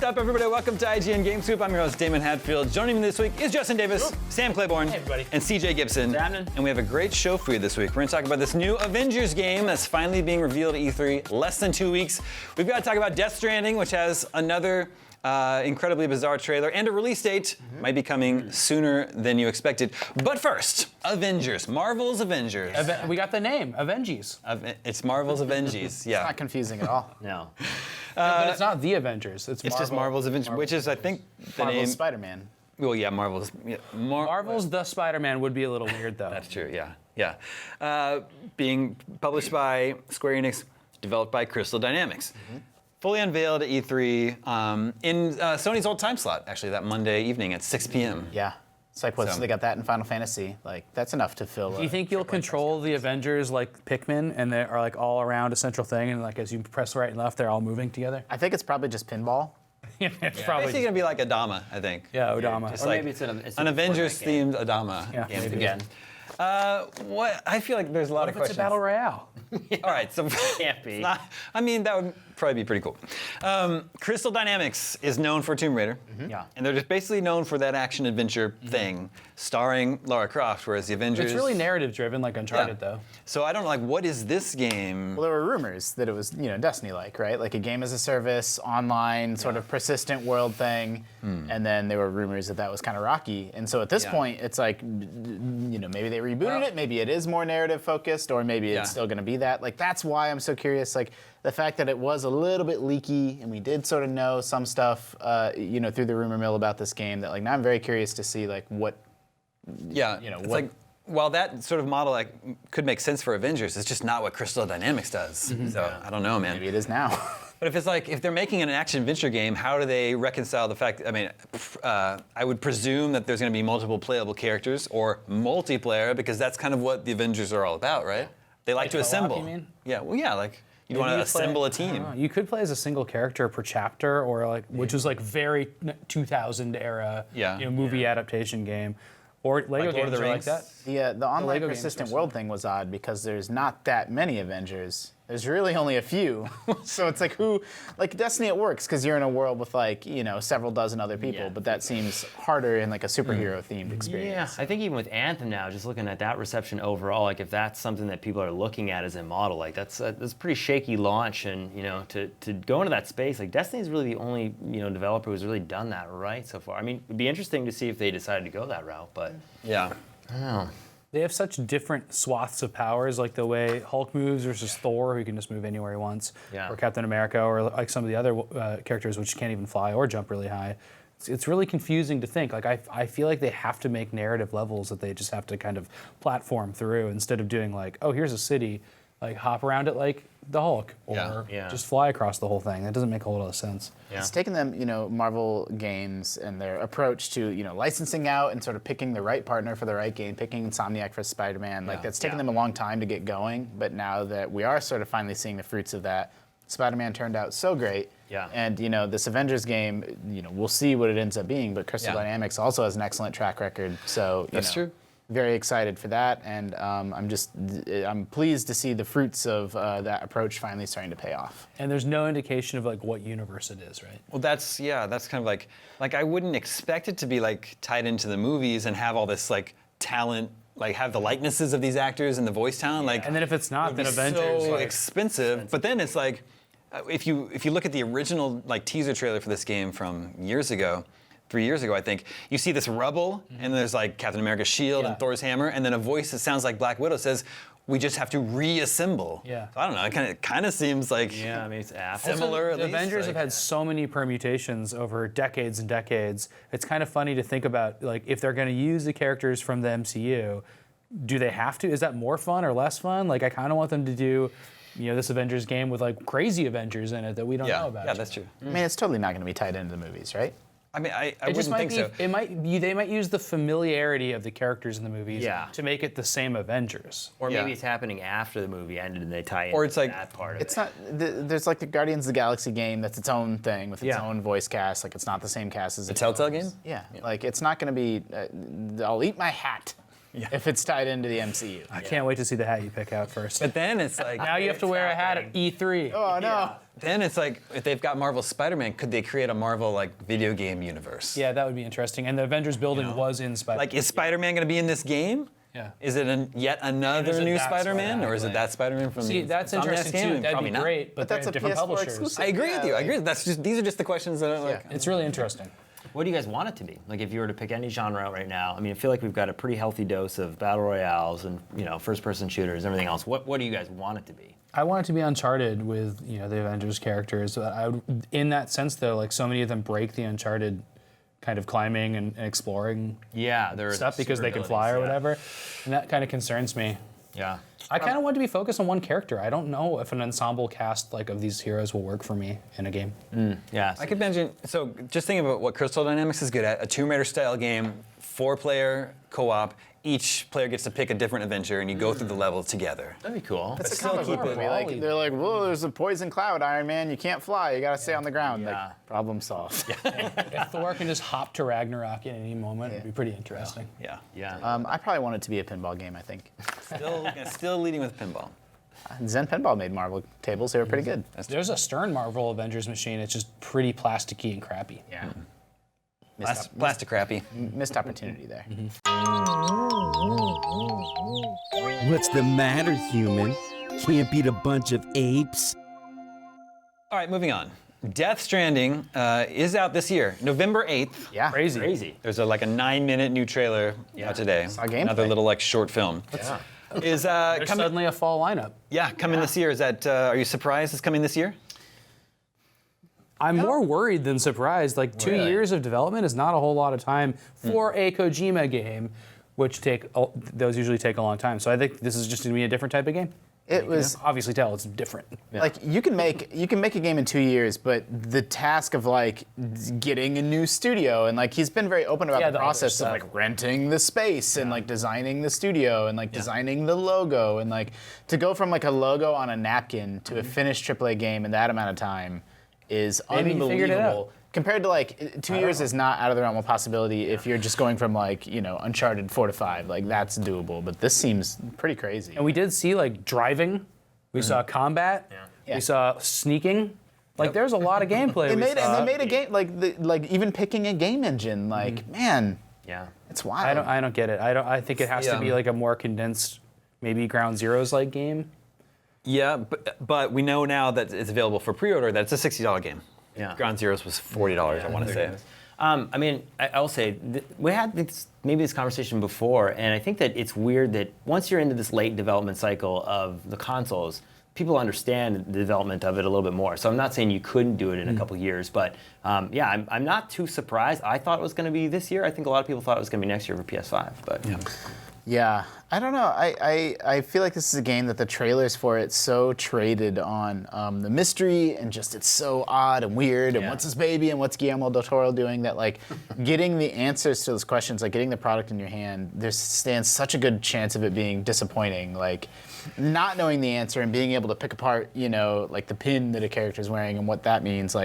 up, everybody? Welcome to IGN Game Scoop. I'm your host, Damon Hadfield. Joining me this week is Justin Davis, Sam Claiborne, and CJ Gibson. And we have a great show for you this week. We're going to talk about this new Avengers game that's finally being revealed at E3, less than 2 weeks. We've got to talk about Death Stranding, which has another incredibly bizarre trailer and a release date. Might be coming sooner than you expected. But first, Avengers, Marvel's Avengers. We got the name, Avengers. It's Marvel's Avengers, yeah. It's not confusing at all. No. But it's not the Avengers. It's just Marvel's Avengers, which is, I think, the name. Marvel's Spider-Man. Well, yeah, Marvel's. Yeah, Marvel's The Spider-Man would be a little weird, though. That's true, yeah. Being published by Square Enix, developed by Crystal Dynamics. Fully unveiled at E3 in Sony's old time slot, actually, that Monday evening at 6 p.m. Yeah. It's like, they got that in Final Fantasy. Like, that's enough to fill. Do you think you'll control the Avengers like Pikmin, and they are like all around a central thing, and like as you press right and left, they're all moving together? I think it's probably just pinball. It's probably Basically gonna be like Adama, I think. Yeah, Odama. Just like maybe it's an Avengers-themed Adama. Yeah, game maybe. again. What? I feel like there's a lot of What if questions. it's a battle royale? All right, so Can't be. I mean, that would probably be pretty cool. Crystal Dynamics is known for Tomb Raider. Yeah. And they're just basically known for that action-adventure thing, starring Lara Croft, whereas the Avengers... It's really narrative-driven, like Uncharted, though. So I don't know, like, what is this game? Well, there were rumors that it was, Destiny-like, right? Like a game as a service, online, sort of persistent world thing. And then there were rumors that that was kind of rocky. And so at this point, it's like, maybe they rebooted it, maybe it is more narrative-focused, or maybe it's still going to be that. Like, that's why I'm so curious, like, the fact that it was a little bit leaky, and we did sort of know some stuff, through the rumor mill about this game, that, like, now I'm very curious to see, like, what... Yeah, it's like, while that sort of model could make sense for Avengers, it's just not what Crystal Dynamics does. So I don't know, man. Maybe it is now. But if it's like, if they're making an action-adventure game, how do they reconcile the fact, I would presume that there's going to be multiple playable characters, or multiplayer, because that's kind of what the Avengers are all about, right? They like to assemble. You mean? Yeah, well, yeah, like, you want to assemble a team. You could play as a single character per chapter, or like, which was like very 2000 era, movie adaptation game, or Lego Like Lord of games the are Rings? like that. The online Lego games persistent are world thing was odd because there's not that many Avengers. There's really only a few. So it's like Destiny it works because you're in a world with several dozen other people, but that seems harder in like a superhero themed experience. Yeah, I think even with Anthem now, just looking at that reception overall, like if that's something that people are looking at as a model, like that's a pretty shaky launch, and to go into that space, like Destiny's really the only developer who's really done that right so far. I mean, it'd be interesting to see if they decided to go that route, but Yeah. I don't know. They have such different swaths of powers, like the way Hulk moves versus Thor, who can just move anywhere he wants, or Captain America, or like some of the other characters which can't even fly or jump really high. It's really confusing to think. Like I feel like they have to make narrative levels that they just have to kind of platform through instead of doing like, oh, here's a city, like hop around it like the Hulk, or just fly across the whole thing. That doesn't make a whole lot of sense. Yeah. It's taken them, Marvel games and their approach to, licensing out and sort of picking the right partner for the right game, picking Insomniac for Spider-Man. Like that's taken them a long time to get going, but now that we are sort of finally seeing the fruits of that, Spider-Man turned out so great. Yeah. And, this Avengers game, we'll see what it ends up being, but Crystal Dynamics also has an excellent track record. So, That's true. Very excited for that, and I'm pleased to see the fruits of that approach finally starting to pay off. And there's no indication of like what universe it is, right? Well, that's kind of like I wouldn't expect it to be like tied into the movies and have all this like talent, like have the likenesses of these actors and the voice talent. Like, And then if it's not, then Avengers. so expensive. But then it's like, if you look at the original like teaser trailer for this game from years ago, 3 years ago, I think, you see this rubble, and there's like Captain America's shield and Thor's hammer, and then a voice that sounds like Black Widow says, "We just have to reassemble." Yeah. So I don't know. It kind of seems like Yeah, I mean it's similar. The Avengers have had so many permutations over decades and decades. It's kind of funny to think about, like, if they're going to use the characters from the MCU, do they have to? Is that more fun or less fun? Like, I kind of want them to do, this Avengers game with like crazy Avengers in it that we don't know about. Yeah, that's true. I mean, it's totally not going to be tied into the movies, right? I mean, I It just wouldn't might think be. so. They might use the familiarity of the characters in the movies to make it the same Avengers. Or maybe it's happening after the movie ended and they tie in Or it's like- that part of It's it. not. There's like the Guardians of the Galaxy game that's its own thing with its own voice cast. Like it's not the same cast as The Telltale game? Yeah, like it's not going to be. I'll eat my hat. if it's tied into the MCU. I can't wait to see the hat you pick out first. But then it's like Now you have to wear a hat at E3. Oh no. then it's like if they've got Marvel Spider-Man, could they create a Marvel like video game universe? Yeah, that would be interesting. And the Avengers building was in Spider-Man. Like, is Spider-Man going to be in this game? Yeah. Is it yet another is it new that Spider-Man, Spider-Man, or is it that Spider-Man from See, the that's Insomniac interesting game? too. That'd Probably be not. great, but they're that's a different PS4 publishers. exclusive. I agree with you. I like- agree. These are just the questions that are like. It's really interesting. What do you guys want it to be? Like, if you were to pick any genre out right now, I mean, I feel like we've got a pretty healthy dose of battle royales and first-person shooters, everything else. What do you guys want it to be? I want it to be Uncharted with the Avengers characters. In that sense, though, like so many of them break the Uncharted kind of climbing and exploring Yeah, there's stuff because they can fly or whatever, and that kind of concerns me. Yeah. I kind of want to be focused on one character. I don't know if an ensemble cast like of these heroes will work for me in a game. Yeah. I could imagine. So just thinking about what Crystal Dynamics is good at: a Tomb Raider style game, 4-player co-op. Each player gets to pick a different adventure, and you go through the level together. That'd be cool. It's a still comic keep book it movie. Like, they're like, whoa, there's a poison cloud, Iron Man. You can't fly. You got to stay on the ground. Yeah. Like, problem solved. If Thor can just hop to Ragnarok at any moment, it'd be pretty interesting. Yeah. Yeah. I probably want it to be a pinball game, I think. Still leading with pinball. Zen Pinball made Marvel tables. They were pretty good. There's a Stern Marvel Avengers machine. It's just pretty plasticky and crappy. Yeah. Plastic crappy. Missed opportunity there. What's the matter, human? Can't beat a bunch of apes? All right, moving on. Death Stranding is out this year, November 8th. Yeah. Crazy. There's a 9-minute new trailer out today. gameplay. Another little short film. Yeah. Is There's suddenly a fall lineup. coming this year? Is that? Are you surprised it's coming this year? I'm more worried than surprised. Like 2 years of development is not a whole lot of time for a Kojima game, which those usually take a long time. So I think this is just going to be a different type of game. It was Obviously tell it's different. like you can make a game in 2 years, but the task of getting a new studio and he's been very open about Yeah, the the other process of stuff. renting the space and designing the studio and designing the logo and to go from a logo on a napkin to a finished AAA game in that amount of time is Maybe he figured it out. unbelievable. Compared to 2 years is not out of the realm of possibility if you're just going from Uncharted 4 to 5. That's doable, but this seems pretty crazy. And we did see driving. We saw combat. Yeah. We saw sneaking. There's a lot of gameplay. They we made a game even picking a game engine. Man, Yeah. it's wild. I don't get it. I think it has to be a more condensed, maybe Ground Zeroes like game. Yeah, but we know now that it's available for pre-order. That it's a $60 game. Yeah. Ground Zeroes was $40. I want to say. I mean, I will say, we had maybe this conversation before, and I think that it's weird that once you're into this late development cycle of the consoles, people understand the development of it a little bit more. So I'm not saying you couldn't do it in a couple years, but I'm not too surprised. I thought it was going to be this year. I think a lot of people thought it was going to be next year for PS5, but... Yeah, I don't know. I feel like this is a game that the trailers for it so traded on the mystery and just it's so odd and weird and what's this baby and what's Guillermo del Toro doing that getting the answers to those questions, getting the product in your hand, there stands such a good chance of it being disappointing. Not knowing the answer and being able to pick apart, the pin that a character's wearing and what that means.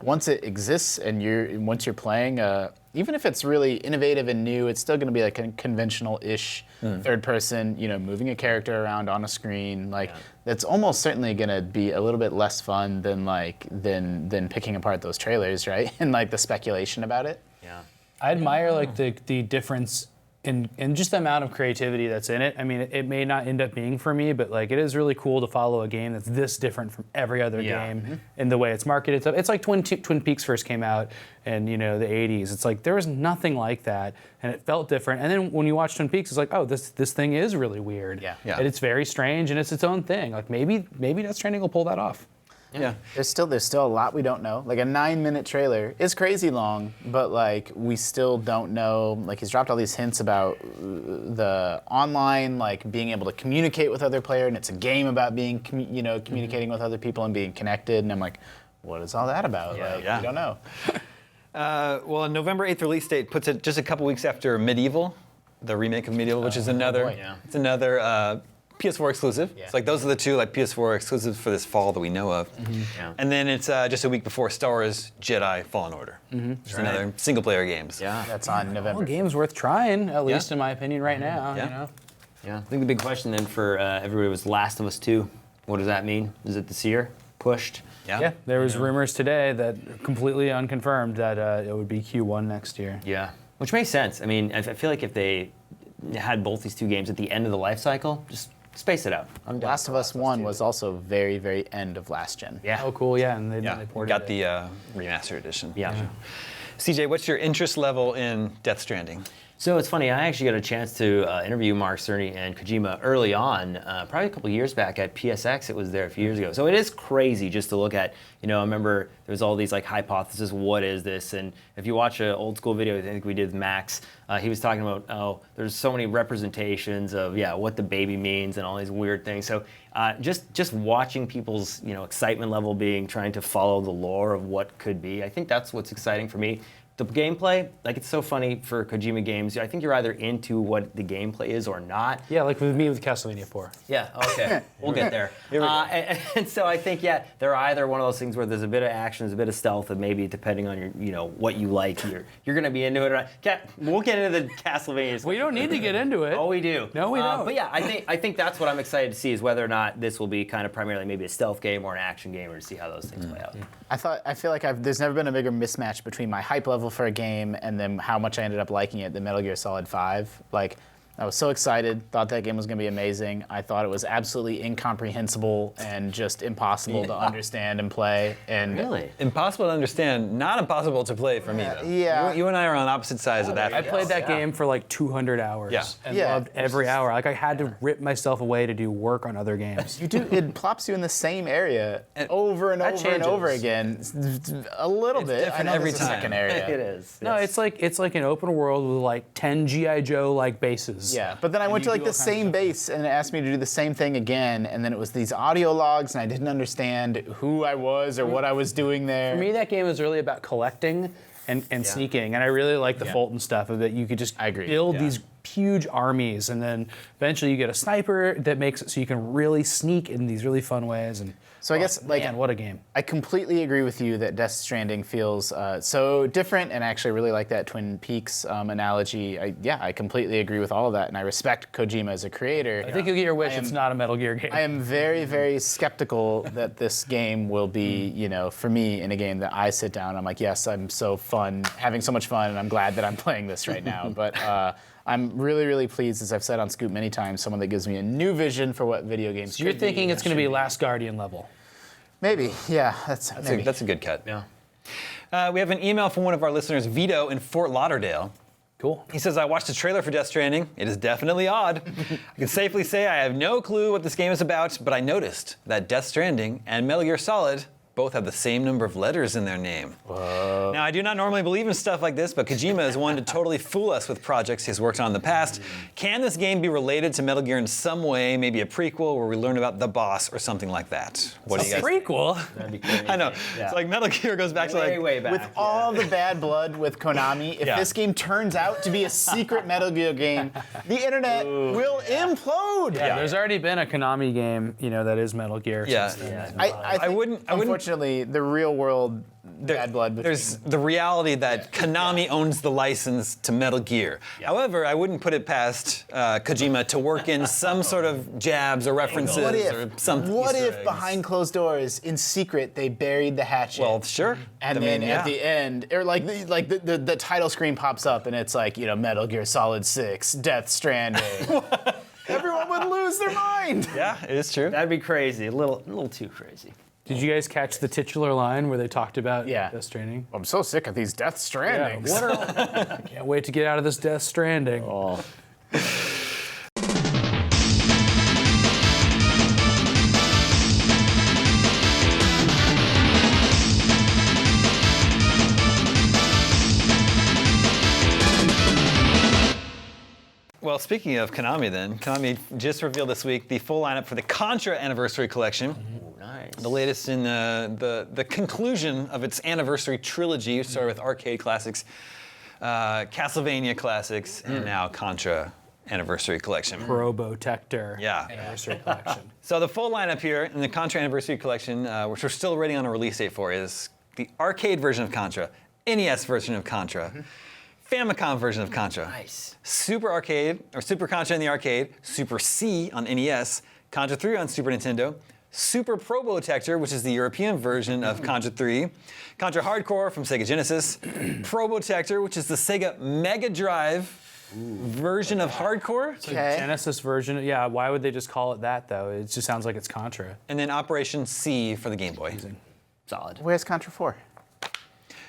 Once it exists and once you're playing, even if it's really innovative and new, it's still going to be a conventional-ish third person, moving a character around on a screen. That's almost certainly going to be a little bit less fun than than picking apart those trailers, right? And the speculation about it. Yeah. I admire the difference in just the amount of creativity that's in it. I mean, it may not end up being for me, but it is really cool to follow a game that's this different from every other game in the way it's marketed. It's like Twin Peaks first came out in the 80s. It's there was nothing like that, and it felt different. And then when you watch Twin Peaks, it's oh, this thing is really weird. Yeah. And it's very strange, and it's its own thing. Maybe Death Stranding will pull that off. Yeah. There's still a lot we don't know. A 9-minute trailer is crazy long, but we still don't know. He's dropped all these hints about the online, being able to communicate with other players, and it's a game about being, communicating with other people and being connected. And I'm what is all that about? Yeah. We don't know. Well, a November 8th release date puts it just a couple weeks after Medieval, the remake of Medieval, which is another. boy. It's another PS4 exclusive. Yeah. It's like those are the two like PS4 exclusives for this fall that we know of. Yeah. And then it's just a week before Star Wars Jedi Fallen Order. Just another single-player games. Yeah. That's on November. Well, game's worth trying, at least in my opinion, right now. Yeah. You know? Yeah. I think the big question then for everybody was Last of Us 2. What does that mean? Is it this year? Pushed? Yeah, there was rumors today that completely unconfirmed that it would be Q1 next year. Yeah. Which makes sense. I mean, I feel like if they had both these two games at the end of the life cycle, just space it out. I'm down Last for of Us 1 2. was also very, very end of last gen. Yeah. Oh, cool, yeah, and they Yeah, ported got it. the remastered edition. Yeah. CJ, what's your interest level in Death Stranding? So it's funny, I actually got a chance to interview Mark Cerny and Kojima early on, probably a couple years back at PSX. It was there a few years ago. So it is crazy just to look at, I remember there was all these like hypotheses, what is this? And if you watch an old school video, I think we did with Max, he was talking about, there's so many representations of, what the baby means and all these weird things. So just watching people's, excitement level trying to follow the lore of what could be, I think that's what's exciting for me. The gameplay, like it's so funny for Kojima games. I think you're either into what the gameplay is or not. Yeah, like with me with Castlevania 4. Yeah, okay. We'll get there. And so I think, they're either one of those things where there's a bit of action, there's a bit of stealth, and maybe depending on your, what you like, you're going to be into it. Or not. We'll get into the Castlevania. We don't need to get into it. Oh, we do. No, we don't. But yeah, I think that's what I'm excited to see is whether or not this will be kind of primarily maybe a stealth game or an action game, or to see how those things play out. I feel like there's never been a bigger mismatch between my hype level for a game and then how much I ended up liking it than Metal Gear Solid 5. Like, I was so excited, thought that game was going to be amazing. I thought it was absolutely incomprehensible and just impossible to understand and play. And Really? Impossible to understand, not impossible to play for me though. Yeah. You and I are on opposite sides of that. I played that game for like 200 hours Yeah. and Yeah. loved every hour. Like I had to rip myself away to do work on other games. You do. It plops you in the same area over and That over and over changes. again. A little bit. different I know every there's a time. second area. It is. No, it's like an open world with like 10 G.I. Joe like bases. Yeah, but then I went to you like do the all kinds of same stuff. base and it asked me to do the same thing again, and then it was these audio logs, and I didn't understand who I was or what I was doing there. For me, that game is really about collecting and sneaking, and I really like the Fulton stuff of that you could just build these huge armies, and then eventually you get a sniper that makes it so you can really sneak in these really fun ways. And So I guess, like, man, what a game. I completely agree with you that Death Stranding feels so different, and I actually really like that Twin Peaks analogy. I completely agree with all of that, and I respect Kojima as a creator. I think you'll get your wish. It's not a Metal Gear game. I am very, very skeptical that this game will be, for me, in a game that I sit down, I'm like, yes, I'm so fun, having so much fun, and I'm glad that I'm playing this right now. But I'm really, really pleased, as I've said on Scoop many times, someone that gives me a new vision for what video games So you're could thinking be, it's going to be Last Guardian level. Maybe, yeah, that's maybe. That's a good cut. Yeah. We have an email from one of our listeners, Vito in Fort Lauderdale. Cool. He says, I watched the trailer for Death Stranding. It is definitely odd. I can safely say I have no clue what this game is about, but I noticed that Death Stranding and Metal Gear Solid both have the same number of letters in their name. Whoa. Now, I do not normally believe in stuff like this, but Kojima is one to totally fool us with projects he's worked on in the past. Can this game be related to Metal Gear in some way, maybe a prequel where we learn about the boss or something like that? What do you guys think? Prequel? That'd be crazy. I know. Yeah. It's like Metal Gear goes back to like... way back. With all the bad blood with Konami, if this game turns out to be a secret Metal Gear game, the internet will implode. Yeah, there's already been a Konami game, that is Metal Gear. Yeah. since then. I think, wouldn't- unfortunately, the real world bad blood between. There's the reality that Konami owns the license to Metal Gear. However, I wouldn't put it past Kojima to work in some sort of jabs or references or something. What if behind closed doors, in secret, they buried the hatchet? Well, sure. And then at the end, or the title screen pops up and it's like, Metal Gear Solid 6, Death Stranding. Everyone would lose their mind. Yeah, it is true. That'd be crazy. A little too crazy. Did you guys catch the titular line where they talked about Death Stranding? I'm so sick of these Death Strandings. I can't wait to get out of this Death Stranding. Well, speaking of Konami then, Konami just revealed this week the full lineup for the Contra Anniversary Collection. Nice. The latest in the conclusion of its anniversary trilogy, which started with arcade classics, Castlevania classics, and now Contra Anniversary Collection. Probotector Yeah. Anniversary Collection. So the full lineup here in the Contra Anniversary Collection, which we're still waiting on a release date for, is the arcade version of Contra, NES version of Contra, Famicom version of Contra, Nice. Super Arcade, or Super Contra in the arcade, Super C on NES, Contra 3 on Super Nintendo, Super Probotector, which is the European version of Contra 3, Contra Hardcore from Sega Genesis, Probotector, which is the Sega Mega Drive version of Hardcore, Okay. Genesis version, yeah, why would they just call it that, though? It just sounds like it's Contra. and then Operation C for the Game Boy. Solid. Where's Contra 4?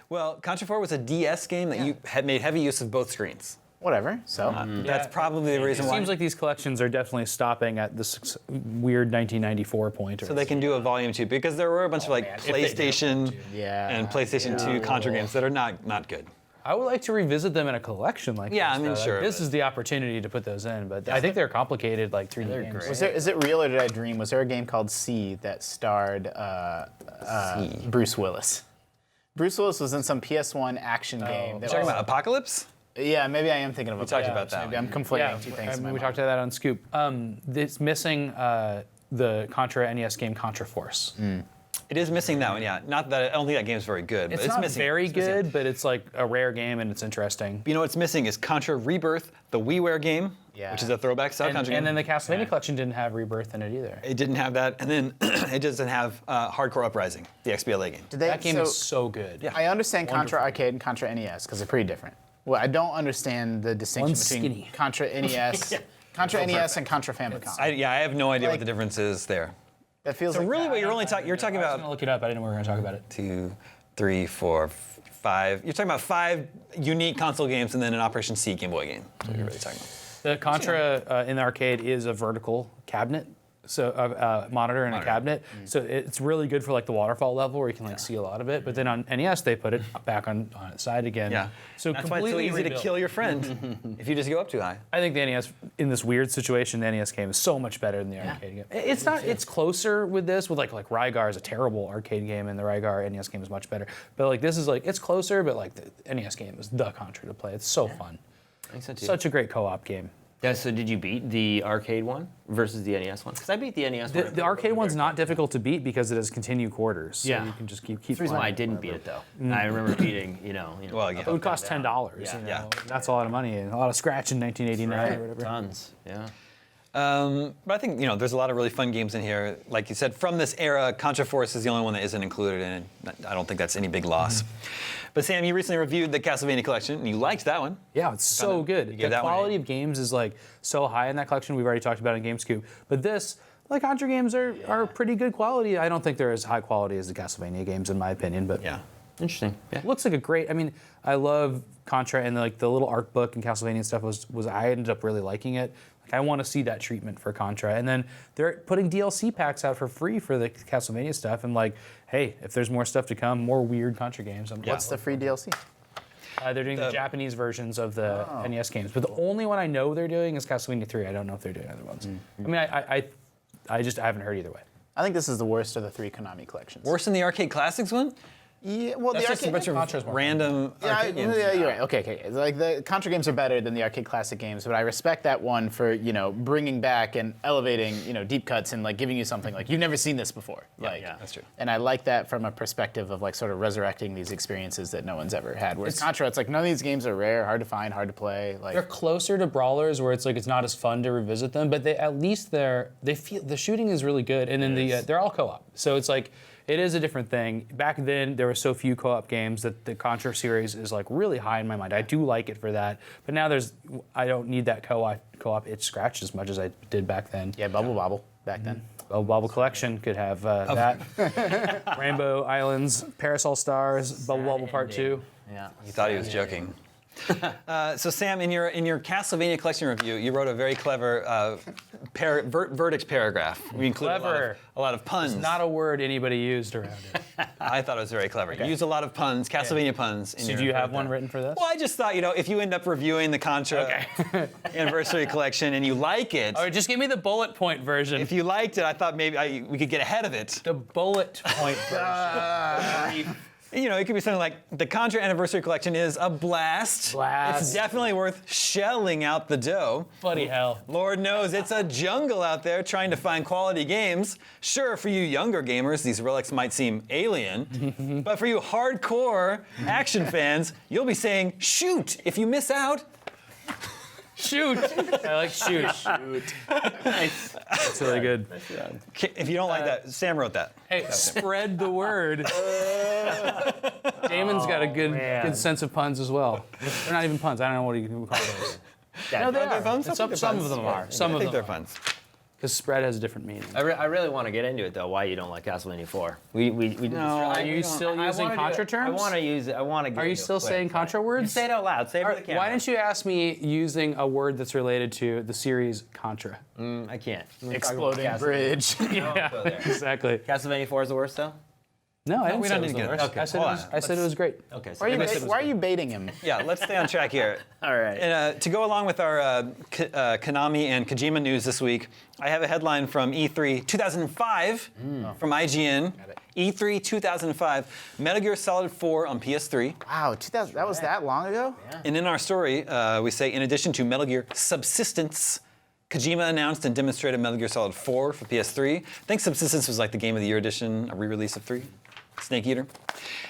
Well, Contra 4 was a DS game that you had made heavy use of both screens. Whatever. So That's probably the reason It why. seems like these collections are definitely stopping at this weird 1994 point. So they can do a volume 2 because there were a bunch of like man, if they PlayStation Yeah. and PlayStation 2 Contra games that are not good. I would like to revisit them in a collection like Yeah, this. I mean, though. Like, sure, this but- is the opportunity to put those in, but I think they're complicated, like 3D games. great. is it real or did I dream? Was there a game called C that starred Bruce Willis? Bruce Willis was in some PS1 action game. You're talking about Apocalypse? Yeah, maybe I am thinking of. We talked about that Maybe one. I'm conflating Yeah, two things. in my we mind. talked about that on Scoop. It's missing the Contra NES game Contra Force. It is missing that one, yeah. Not that I don't think that game's very good, but It's it's not missing. very It's missing. good, but it's like a rare game and it's interesting. You know what's missing is Contra Rebirth, the WiiWare game, Yeah. which is a throwback style And, Contra and game. then the Castlevania collection didn't have Rebirth in it either. It didn't have that, and then it doesn't have Hardcore Uprising, the XBLA game. Did they- That game so is so good. Yeah. I understand Contra Arcade and Contra NES because they're pretty different. Well, I don't understand the distinction One's between skinny. Contra NES, Contra NES, and Contra Famicom. I have no idea what Like- the difference is there. That feels So like really, what you're only talking, you're talking I'm about gonna look it up. I didn't know we were gonna talk about it. 2, 3, 4, 5. You're talking about 5 unique console games and then an Operation C Game Boy game. That's what you're really talking about. The Contra in the arcade is a vertical cabinet, so monitor and a cabinet. So it's really good for like the waterfall level where you can like see a lot of it. But then on NES they put it back on its side again. Yeah. So That's why it's so completely easy to rebuilt. kill your friend if you just go up too high. I think the NES in this weird situation, the NES game is so much better than the arcade game. It's not. It's closer with this. With like Rygar is a terrible arcade game, and the Rygar NES game is much better. But like this is like it's closer, but like the NES game is the Contra to play. It's so fun. I think so too. Such a great co-op game. Yeah, so did you beat the arcade one versus the NES one? Because I beat the NES one. The arcade one's not difficult to beat because it has continued quarters. So Yeah. you can just keep That's the reason why I playing. didn't beat it though. I remember beating, Well, yeah. It would cost $10. Yeah. You know? Yeah. That's a lot of money and a lot of scratch in 1989 or whatever. Tons. Yeah. But I think there's a lot of really fun games in here. Like you said, from this era, Contra Force is the only one that isn't included in it. I don't think that's any big loss. But Sam, you recently reviewed the Castlevania collection, and you liked that one. Yeah, it's so you good. gave The that one quality a- of games is like so high in that collection. We've already talked about it in GameScoop. But this, like Contra games are pretty good quality. I don't think they're as high quality as the Castlevania games in my opinion, but Yeah. Interesting. Yeah. it looks like a great. I mean, I love Contra and like the little art book and Castlevania and stuff was I ended up really liking it. Like I want to see that treatment for Contra. And then they're putting DLC packs out for free for the Castlevania stuff. And like, hey, if there's more stuff to come, more weird Contra games. What's the free DLC? They're doing the Japanese versions of the NES games, but the only one I know they're doing is Castlevania 3. I don't know if they're doing other ones. I mean, I just haven't heard either way. I think this is the worst of the 3 Konami collections. Worse than the Arcade Classics one? Yeah, well, That's the just a arcade, bunch of random arcade games. yeah, you're right. Okay. Like the Contra games are better than the arcade classic games, but I respect that one for bringing back and elevating deep cuts and like giving you something like you've never seen this before. Yeah, that's true. And I like that from a perspective of like sort of resurrecting these experiences that no one's ever had. Whereas Contra, it's like none of these games are rare, hard to find, hard to play. Like They're closer to brawlers where it's like it's not as fun to revisit them, but at least they feel the shooting is really good, and then they're all co-op, so it's like. It is a different thing. Back then, there were so few co-op games that the Contra series is like really high in my mind. I do like it for that, but now I don't need that co-op itch scratch as much as I did back then. yeah, Bubble Bobble back then. Bubble Bobble Collection could have that. Rainbow Islands, Parasol Stars, Bubble Bobble Part 2. Yeah. He thought he was joking. So Sam, in your Castlevania collection review, you wrote a very clever verdict paragraph. We included Clever. a lot of puns. Not a word anybody used around it. I thought it was very clever. You used a lot of puns, Castlevania puns. So do you have one written for this? Well, I just thought, if you end up reviewing the Contra Anniversary Collection and you like it, All right, just give me the bullet point version. if you liked it, I thought maybe we could get ahead of it. The bullet point version. You know, it could be something like the Contra Anniversary Collection is a blast. It's definitely worth shelling out the dough. Bloody hell. Lord knows it's a jungle out there trying to find quality games. Sure, for you younger gamers, these relics might seem alien, but for you hardcore action fans, you'll be saying, shoot, if you miss out. Shoot. I like shoot. Nice. That's really good. If you don't like that, Sam wrote that. Hey, spread the word. Damon's got a good sense of puns as well. They're not even puns. I don't know what you can call those. No, they are. Some of them are. I think they're puns. Because spread has a different meaning. I really want to get into it though. Why you don't like Castlevania 4? We No, Are you still using Contra terms? I want to use it. I want to. Are you still saying Contra words? Say it out loud. Say it for the camera. Why didn't you ask me using a word that's related to the series Contra? I can't. Exploding bridge. Yeah, exactly. Castlevania 4 is the worst though. No, I didn't we say don't it was need to the get worst. okay, I said, hold on. I said it was great. Okay. So Why are you baiting him? Yeah, let's stay on track here. all right. And to go along with our Konami and Kojima news this week, I have a headline from E3 2005 from IGN. E3 2005, Metal Gear Solid 4 on PS3. Wow, 2000. That was that long ago? Yeah. And in our story, we say, in addition to Metal Gear Subsistence, Kojima announced and demonstrated Metal Gear Solid 4 for PS3. I think Subsistence was like the Game of the Year edition, a re-release of 3. Snake Eater.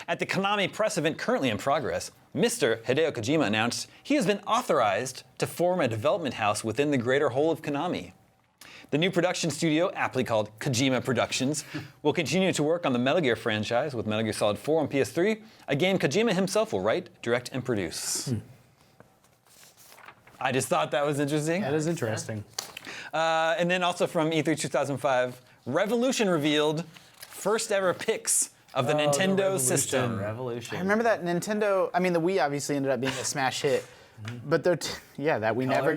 At the Konami press event currently in progress, Mr. Hideo Kojima announced he has been authorized to form a development house within the greater whole of Konami. The new production studio, aptly called Kojima Productions, will continue to work on the Metal Gear franchise with Metal Gear Solid 4 on PS3, a game Kojima himself will write, direct, and produce. I just thought that was interesting. That is interesting. And then also from E3 2005, Revolution revealed first ever pics of the Nintendo system. Revolution. I remember that Nintendo. I mean, the Wii obviously ended up being a smash hit, but that we never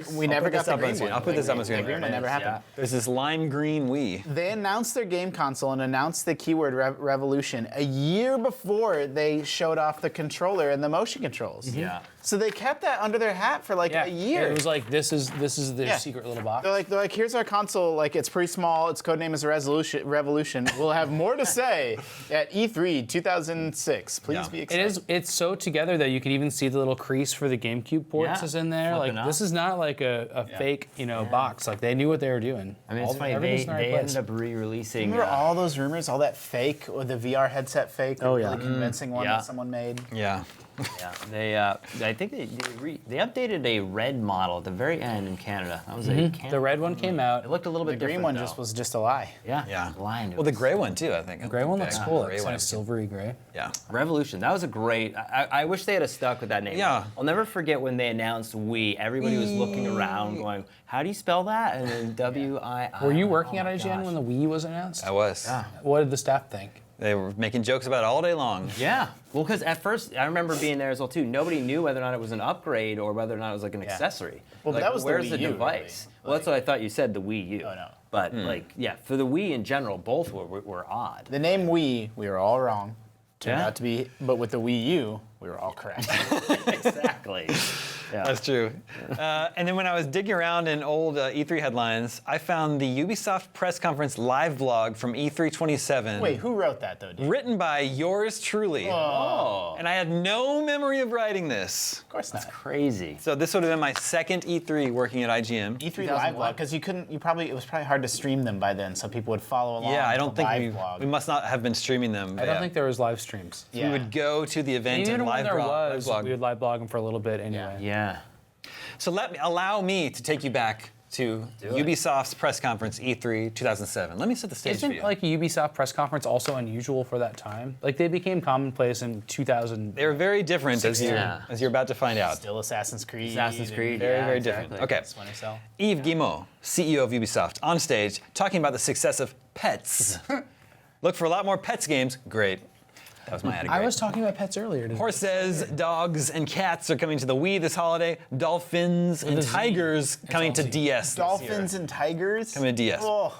got the green one. I'll put this up on screen. The green one never happened. There's this lime green Wii. They announced their game console and announced the keyword revolution a year before they showed off the controller and the motion controls. Yeah. So they kept that under their hat for like a year. It was like this is their secret little box. They're like, here's our console. Like, it's pretty small. Its codename is Revolution. We'll have more to say at E3 2006. Please be excited. It's so together that you can even see the little crease for the GameCube ports is in there. Flipping Like up. this is not like a fake, box. Like they knew what they were doing. I mean, it's funny. Everything's in the right They place. ended up re-releasing. Remember all those rumors, all that fake, or the VR headset fake, the really convincing one Yeah. that someone made? Yeah. Yeah, I think they updated a red model at the very end in Canada. That was a Canada. The red one came out. It looked a little The bit green different, one though. was just a lie. Yeah. Blind. Well, the gray one too, I think. The gray one looks cool. Gray It's one. like a silvery gray. Yeah. Revolution. That was a great. I wish they had stuck with that name. Yeah. I'll never forget when they announced Wii. Everybody was looking around, going, "How do you spell that?" And then W-I. Were you working at IGN when the Wii was announced? I was. What did the staff think? They were making jokes about it all day long. Yeah. Well, because at first I remember being there as well too. Nobody knew whether or not it was an upgrade or whether or not it was like an accessory. Well, like, that was the where's Wii the U, device? really. Well, that's what I thought you said. The Wii U. Oh, no. But for the Wii in general, both were odd. The name Wii, we were all wrong. Turned Yeah. out to be, but with the Wii U, we were all correct. Exactly. Yeah. That's true. And then when I was digging around in old E3 headlines, I found the Ubisoft press conference live vlog from E3 27. Wait, who wrote that though, dude? Written by yours truly. Oh. And I had no memory of writing this. Of course not. Crazy. So this would have been my second E3 working at IGN. E3 live vlog, because it was probably hard to stream them by then, so people would follow along. Yeah, I don't with the think live vlog. we must not have been streaming them. I don't think there was live streams. Yeah. We would go to the event Even and when live there was, blog. we would live blog them for a little bit anyway. Yeah. So allow me to take you back to Ubisoft's press conference E3 2007. Let me set the stage for Isn't you. like a Ubisoft press conference also unusual for that time? Like they became commonplace in 2000. They were very different as Yeah. you're about to find out. Still Assassin's Creed. Assassin's Creed. Very, yeah, very exactly. different. Okay. Splinter Cell. Yves Guillemot, CEO of Ubisoft, on stage talking about the success of Pets. Look for a lot more Pets games. Great. That was my ad. I was talking about pets earlier. Horses, dogs, and cats are coming to the Wii this holiday. Dolphins and tigers coming to DS. this year. Dolphins and tigers? Coming to DS. Oh.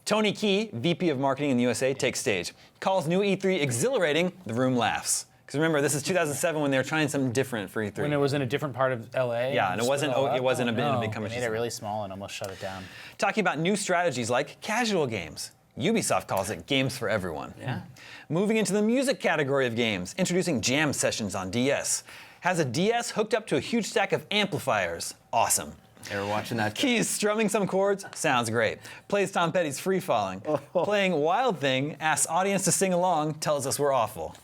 Tony Key, VP of Marketing in the USA, takes stage. Calls new E3 exhilarating. The room laughs. Because remember, this is 2007 when they were trying something different for E3. When it was in a different part of LA. Yeah, and it wasn't a big They convention. made it really small and almost shut it down. Talking about new strategies like casual games, Ubisoft calls it games for everyone. Yeah. Moving into the music category of games, introducing jam sessions on DS. Has a DS hooked up to a huge stack of amplifiers. Awesome. Ever watching that? Keys strumming some chords? Sounds great. Plays Tom Petty's Free Falling. Playing Wild Thing, asks audience to sing along, tells us we're awful.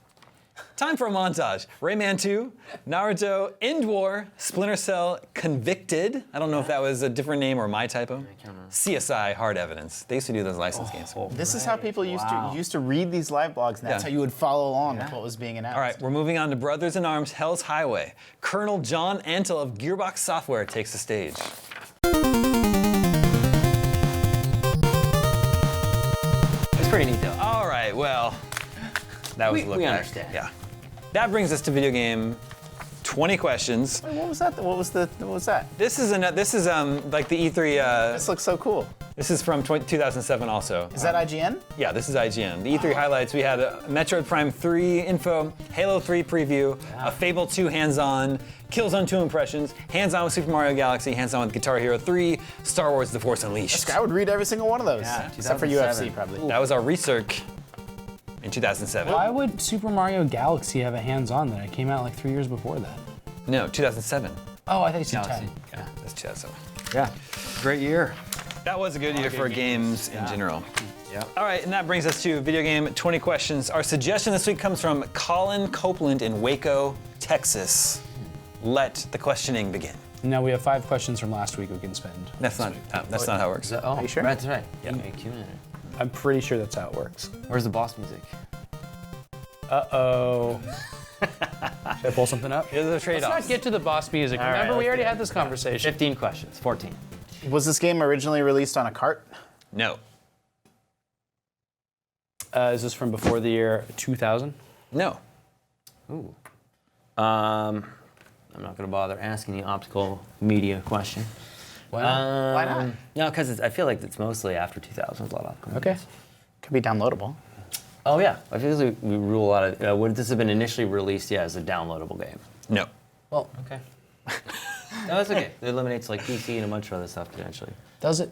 Time for a montage. Rayman 2, Naruto, End War, Splinter Cell, Convicted. I don't know if that was a different name or my typo. CSI, Hard Evidence. They used to do those license games. This is how people used to read these live blogs, and that's how you would follow along with what was being announced. All right, we're moving on to Brothers in Arms, Hell's Highway. Colonel John Antle of Gearbox Software takes the stage. It's pretty neat though. All right, well, that was a look we back. understand. Yeah. That brings us to video game 20 questions. Wait, what was that? What was that? This is like the E3. This looks so cool. This is from 2007 also. Is that IGN? Yeah, this is IGN. The E3 highlights, we had Metroid Prime 3 info, Halo 3 preview, a Fable 2 hands-on, Killzone 2 impressions, hands-on with Super Mario Galaxy, hands-on with Guitar Hero 3, Star Wars The Force Unleashed. I would read every single one of those. Yeah, Except for 2007. UFC, probably. That was our research in 2007. Why would Super Mario Galaxy have a hands-on that? It came out like 3 years before that. No, 2007. Oh, I thought you said 10. Yeah, that's 2007. Yeah. Great year. That was a good year for games in general. Yep. All right, and that brings us to video game 20 questions. Our suggestion this week comes from Colin Copeland in Waco, Texas. Let the questioning begin. Now we have 5 questions from last week we can spend. That's not how it works. Oh, you sure? That's right. Yeah. I'm pretty sure that's how it works. Where's the boss music? Uh-oh. Should I pull something up? Here's the Let's trade-offs. not get to the boss music. right, Remember, we let's already do had this conversation. 15 questions. 14. Was this game originally released on a cart? No. Is this from before the year 2000? No. Ooh. I'm not going to bother asking the optical media question. Well, Why not? No, because I feel like it's mostly after 2000. There's a lot of optical okay. medias. Could be downloadable. Oh yeah, I feel like we rule a lot of. Would this have been initially released? Yeah, as a downloadable game. No. Well, okay. No, that's okay. It eliminates like PC and a bunch of other stuff potentially. Does it?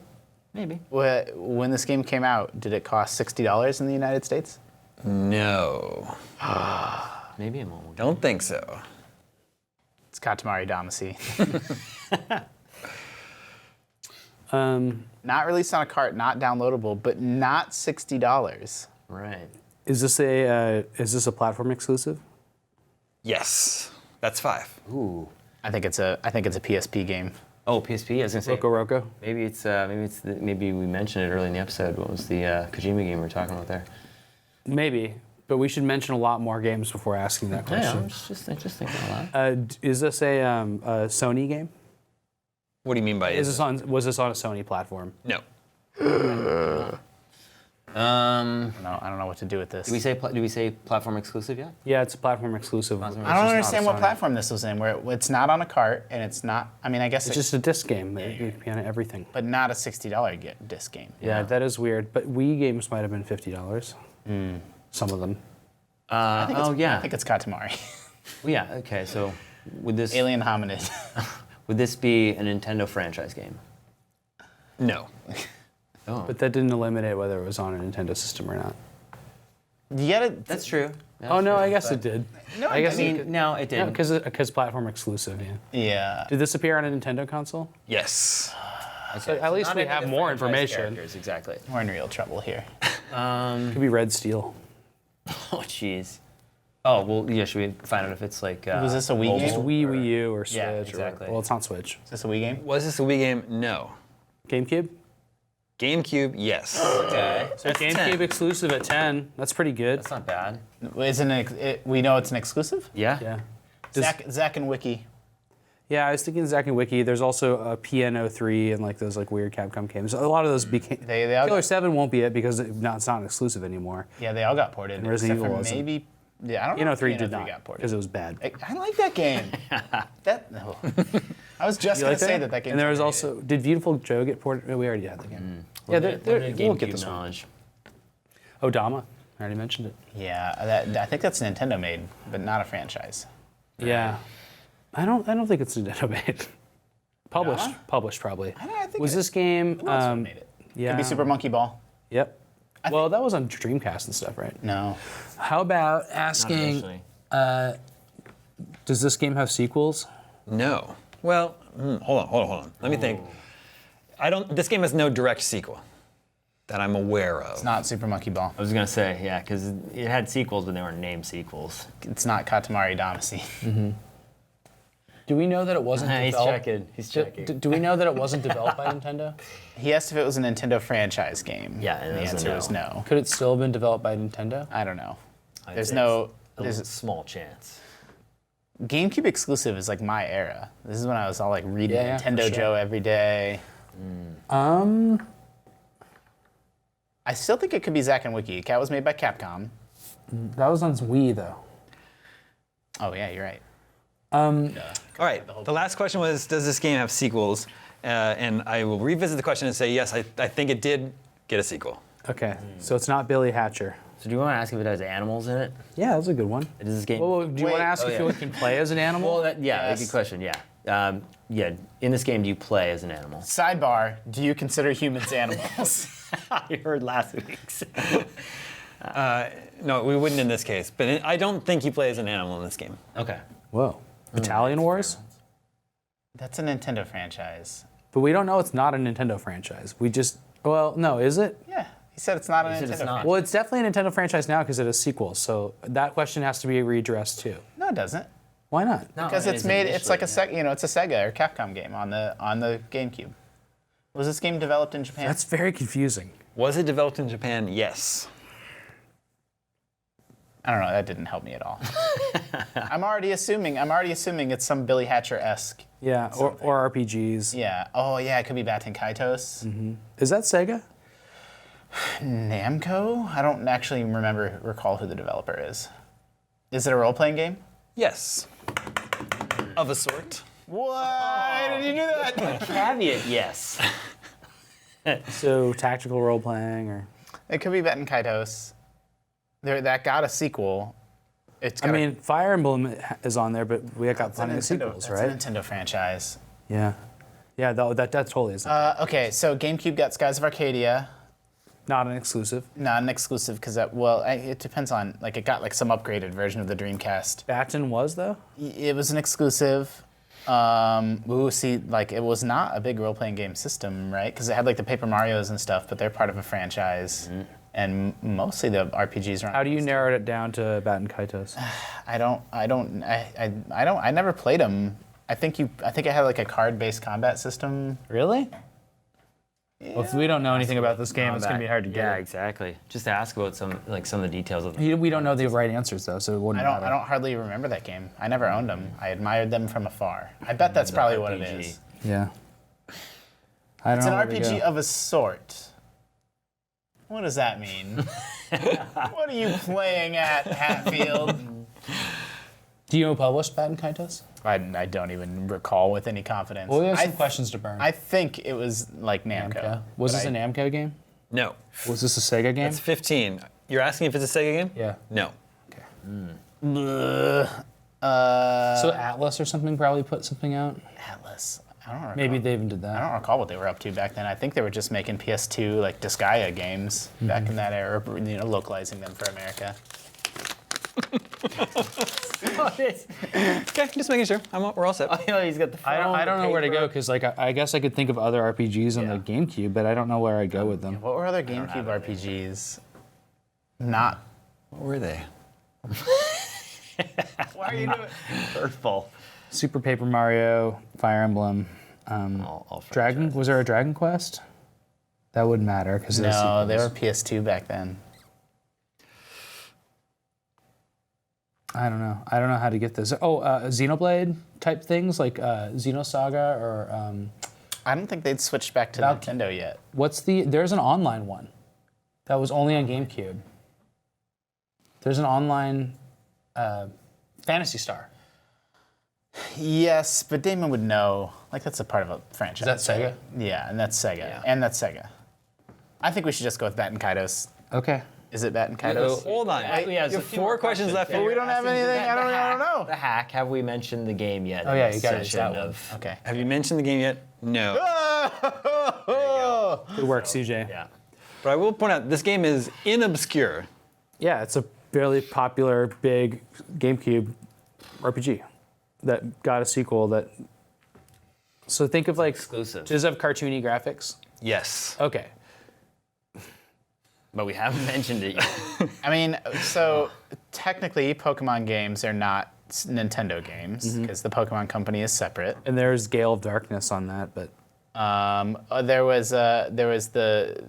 Maybe. When this game came out, did it cost $60 in the United States? No. Maybe it won't. Don't think so. It's Katamari Damacy. Not released on a cart, not downloadable, but not $60. Right. Is this a platform exclusive? Yes. That's 5. Ooh. I think it's a PSP game. Oh, PSP. I was gonna say. Roko. Maybe we mentioned it early in the episode. What was the Kojima game we were talking about there? Maybe, but we should mention a lot more games before asking that Yeah, question. I'm just thinking a lot. Is this a Sony game? What do you mean by Was this on a Sony platform? No. I don't know what to do with this. Did we say platform exclusive yet? Yeah, it's a platform exclusive. I don't understand what platform this was in, where it's not on a cart and it's not. I mean, I guess It's just a disc game. It could be on everything. but not a $60 disc game. Yeah, that is weird. But Wii games might have been $50. Some of them. I yeah. think it's Katamari. Well, yeah. Okay. So, would this Alien Hominid. would this be a Nintendo franchise game? No. Oh. But that didn't eliminate whether it was on a Nintendo system or not. That's true. Oh no, I guess it did. No, I guess I mean, No, it didn't. because platform exclusive. Yeah. yeah. Did this appear on a Nintendo console? Yes. So at least we have more information. Exactly. We're in real trouble here. Could be Red Steel. Oh, jeez. Oh, well, yeah, should we find out if it's like... Was this a Wii Just game? Wii U, or Switch. Yeah, exactly. Well, it's not Switch. Is this a Wii game? Was this a Wii game? No. GameCube? GameCube? Yes. Okay. So GameCube exclusive at 10. That's pretty good. That's not bad. We know it's an exclusive? Yeah? Yeah. Zach and Wiki. Yeah, I was thinking Zack and Wiki. There's also a Piano 3 and like those like weird Capcom games. A lot of those became. They all Killer got, 7 won't be it because it's not an exclusive anymore. yeah, they all got ported. Resident except Evil for wasn't. maybe. Yeah, I don't know. Piano if 3 Piano did 3 not got ported. because it was bad. I like that game. No. I was just You gonna like say that? that game. And there was also. Did Beautiful Joe get ported? We already had the game. Yeah, we'll get this one. knowledge. Odama. I already mentioned it. Yeah, I think that's Nintendo made, but not a franchise. Yeah. I don't think it's Nintendo made. Published. Odama? Published probably. I think Was this game? Who else made it? Yeah. Could be Super Monkey Ball. Yep. Well, that was on Dreamcast and stuff, right? No. How about Not asking, initially. does this game have sequels? No. Well, hold on. Let me think. This game has no direct sequel that I'm aware of. It's not Super Monkey Ball. I was gonna say, yeah, because it had sequels, but they weren't named sequels. It's not Katamari Damacy. Do we know that it wasn't developed? He's checking. Do we know that it wasn't developed by Nintendo? He asked if it was a Nintendo franchise game. Yeah, and the it was a answer no. was no. Could it still have been developed by Nintendo? I don't know. I'd There's say no. There's a There's small chance. GameCube exclusive is like my era. This is when I was all like reading Yeah, for Nintendo sure. Joe every day. Um, I still think it could be Zack and Wiki. Cat was made by Capcom. that was on Wii though. Oh yeah, you're right. All right. The last question was, does this game have sequels? And I will revisit the question and say, yes, I think it did get a sequel. Okay, so it's not Billy Hatcher. So do you want to ask if it has animals in it? Yeah, that's a good one. Does this game? Well, do you want to Wait, ask if you can play as an animal? Well, yeah, Yes. good question. Yeah, yeah. In this game, do you play as an animal? Sidebar: do you consider humans animals? I heard last week's. No, we wouldn't in this case. But I don't think you play as an animal in this game. Okay. Whoa. Battalion Wars? That's a Nintendo franchise. But we don't know it's not a Nintendo franchise. We just, well, no, is it? Yeah, he said it's not a He Nintendo said it's not. franchise. Well, it's definitely a Nintendo franchise now because it has sequels. So that question has to be redressed too. No, it doesn't. Why not? No, Because it it's is made. It's like a initially, it's a Sega or Capcom game on the GameCube. Was this game developed in Japan? That's very confusing. Was it developed in Japan? Yes. I don't know. That didn't help me at all. I'm already assuming it's some Billy Hatcher-esque. Yeah, or RPGs. Yeah. Oh yeah, it could be Baten Kaitos. Is that Sega? Namco? I don't actually recall who the developer is. Is it a role-playing game? Yes. Of a sort. Why did you do that? Caveat, yes. So tactical role playing or? It could be Baten Kaitos. That got a sequel. It's I got mean, Fire Emblem is on there, but we got plenty of sequels, right? It's a Nintendo franchise. Yeah. Yeah, that totally is Okay, so GameCube got Skies of Arcadia. not an exclusive. Not an exclusive because it depends on it got like some upgraded version of the Dreamcast. Batten was though. It was an exclusive. It was not a big role-playing game system, right? Because it had like the Paper Marios and stuff, but they're part of a franchise, and mostly the RPGs are on. How do you narrow it down to Batten Kaitos? I never played them. I think it had like a card-based combat system. Really? Well, if we don't know anything about this game, it's gonna be hard to Yeah, get. exactly. Just ask about some of the details of the We don't know the right answers though, so it wouldn't I matter. don't hardly remember that game. I never owned them. I admired them from afar. I bet that's probably what it RPG. is. Yeah. I don't It's know an where to RPG go. of a sort. What does that mean? What are you playing at, Hatfield? Do you know who published Batten Kaitos? I don't even recall with any confidence. Well, we have some I, questions to burn. I think it was like Namco. Was but this a Namco game? No. Was this a Sega game? It's 15. You're asking if it's a Sega game? Yeah. No. So Atlas or something probably put something out. Atlas. I don't recall. Maybe they even did I that. don't recall what they were up to back then. I think they were just making PS2 like Disgaea games back in that era, localizing them for America. Okay, just making sure. We're all set. He's got the I don't know where to paper. go because I guess I could think of other RPGs on the GameCube, but I don't know where I'd go with them. What were other GameCube RPGs? Not. What were they? Why are you doing? Earthfall. Super Paper Mario, Fire Emblem, All Dragon. Was there a Dragon Quest? That wouldn't matter because No, they were PS2 back then. I don't know. I don't know how to get this. Oh, Xenoblade type things like Xenosaga or I don't think they'd switched back to Valky- Nintendo yet. there's an online one that was only on GameCube. There's an online Phantasy Star. Yes, but Damon would know. Like that's a part of a franchise. Is that Sega? Yeah, and that's Sega. Yeah. And that's Sega. I think we should just go with Baten Kaitos. Okay. Is it Baten Kaitos? Hold on. Yeah, you have so a few 4 more questions left. But we don't have anything. I don't know. The hack. Have we mentioned the game yet? Oh, in yeah, this you gotta use session that one. of- Okay. Have you mentioned the game yet? No. Good work, CJ. Yeah. But I will point out, this game is inobscure. Yeah, it's a fairly popular, big GameCube RPG that got a sequel that. So think of like exclusive. Does it have cartoony graphics? Yes. Okay. But we haven't mentioned it yet. I mean, so technically, Pokemon games are not Nintendo games because the Pokemon Company is separate. And there's Gale of Darkness on that, but There was the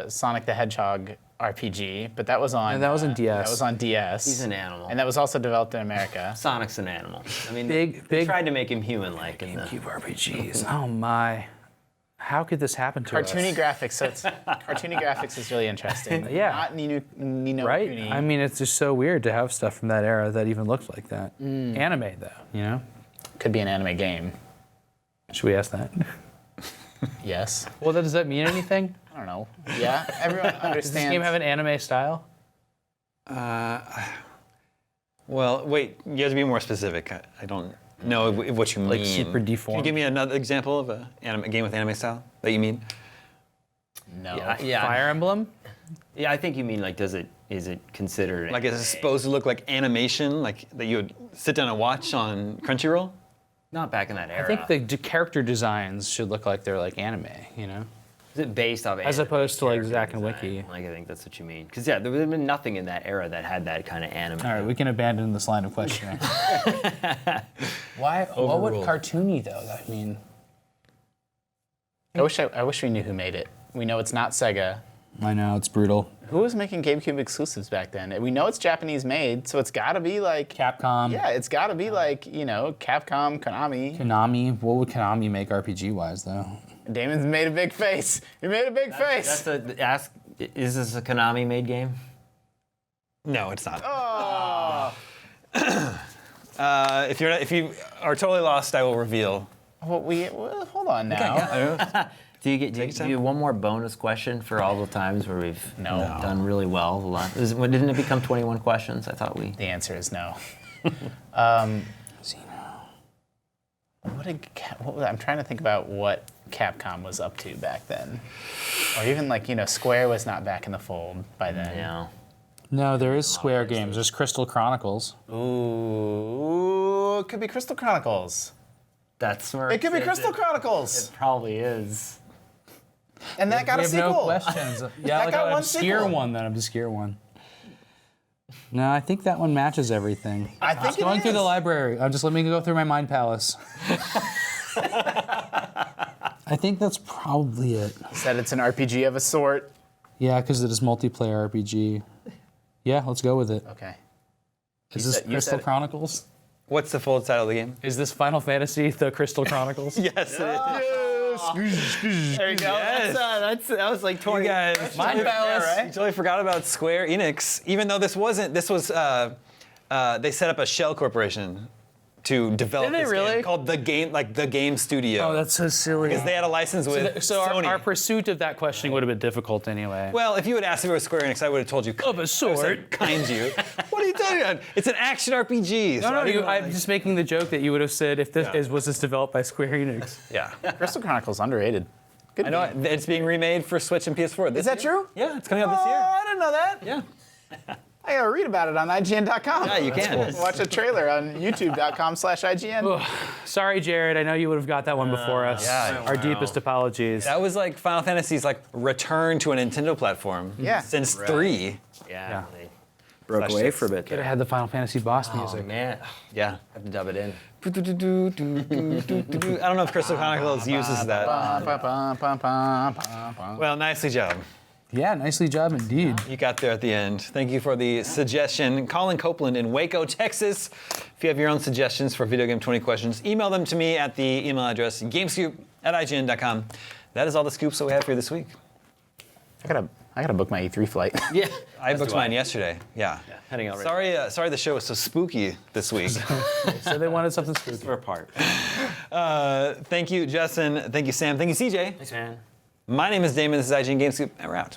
Sonic the Hedgehog RPG, but that was on. And that was on DS. That was on DS. He's an animal. And that was also developed in America. Sonic's an animal. I mean, Big- they big- tried to make him human-like. In the, GameCube RPGs. Oh my. How could this happen to Cartoony us? graphics, so it's cartoony graphics is really interesting. Yeah. Not Nino Right? Kuni. I mean, it's just so weird to have stuff from that era that even looked like that. Anime, though, you know? Could be an anime game. Should we ask that? Yes. Well, does that mean anything? I don't know. Yeah. Everyone understands. Does this game have an anime style? Well, wait, you have to be more specific. I don't know what you mean. Like super deformed? Can you give me another example of a game with anime style that you mean? No. yeah, Fire Emblem? yeah, I think you mean like, is it considered Like, is it supposed to look like animation, like that you would sit down and watch on Crunchyroll? not back in that era? I think the character designs should look like they're like anime, you know? Is it based off As anime opposed to like character Zack and design? Wiki. Like, I think that's what you mean. Because yeah, there would have been nothing in that era that had that kind of anime. All right, we can abandon this line of questioning. Why? What would Overruled. cartoony though? I mean, I wish we knew who made it. We know it's not Sega. I know it's brutal. Who was making GameCube exclusives back then? We know it's Japanese made, so it's got to be like. Capcom. Yeah, it's got to be like, Capcom, Konami. Konami. What would Konami make RPG wise though? Damon's made a big face. He made a big face. That's is this a Konami made game? No, it's not. Oh. If you are totally lost, I will reveal. Well, hold on now. I don't know. Do you get one more bonus question for all the times where we've done really well? Didn't it become 21 questions? I thought we. The answer is no. I'm trying to think about what Capcom was up to back then. Or even like, Square was not back in the fold by then. Yeah. No, there is Square games. There's Crystal Chronicles. Ooh, it could be Crystal Chronicles. That's where It could be Crystal Chronicles. It probably is. And that got a We have sequel. no questions. Yeah, That like got an one obscure sequel. one. That obscure one. No, I think that one matches everything. I think Going through the is. library. Just let me go through my mind palace. I think that's probably it. Said it's an RPG of a sort. Yeah, because it is multiplayer RPG. Yeah, let's go with it. Okay. Is this said- you Crystal said it. Chronicles? What's the full title of the game? Is this Final Fantasy: The Crystal Chronicles? Yes, it is. There you go. Yes. That was like 20 You guys, Mind Palace. you totally forgot about Square Enix, even though this was they set up a shell corporation to develop Did they this really? game called the Game Studio. Oh, that's so silly. because they had a license with So Sony. our pursuit of that questioning would have been difficult anyway. Well, if you had asked if it was Square Enix, I would have told you. Of a sort. Kind you. What are you talking about? It's an action RPG. so I No, didn't I'm like- just making the joke that you would have said if this was this developed by Square Enix. Yeah. Crystal Chronicles underrated. Good I know game. it's being remade for Switch and PS4. Is that true? Yeah, it's coming out this Oh, year. I didn't know that. Yeah. I gotta read about it on IGN.com. Yeah, you can. Watch a trailer on YouTube.com/IGN. Sorry, Jared. I know you would have got that one before us. yeah. Our deepest apologies. That was like Final Fantasy's return to a Nintendo platform. Yeah. Since 3. Yeah. Yeah. Broke away for a bit. Could have had the Final Fantasy boss Oh music. man, Yeah. I have to dub it in. I don't know if Crystal Chronicles uses that. Well, nicely job. Yeah, nicely job indeed. You got there at the end. Thank you for the suggestion. Colin Copeland in Waco, Texas. If you have your own suggestions for Video Game 20 questions, email them to me at the email address gamescoop@ign.com. That is all the scoops that we have for you this week. I gotta book my E3 flight. Yeah. I booked mine yesterday. Yeah. Heading out right Sorry the show was so spooky this week. So they wanted something spooky. We're apart. Thank you, Justin. Thank you, Sam. Thank you, CJ. Thanks, man. My name is Damon. This is IGN Game Scoop, and we're out.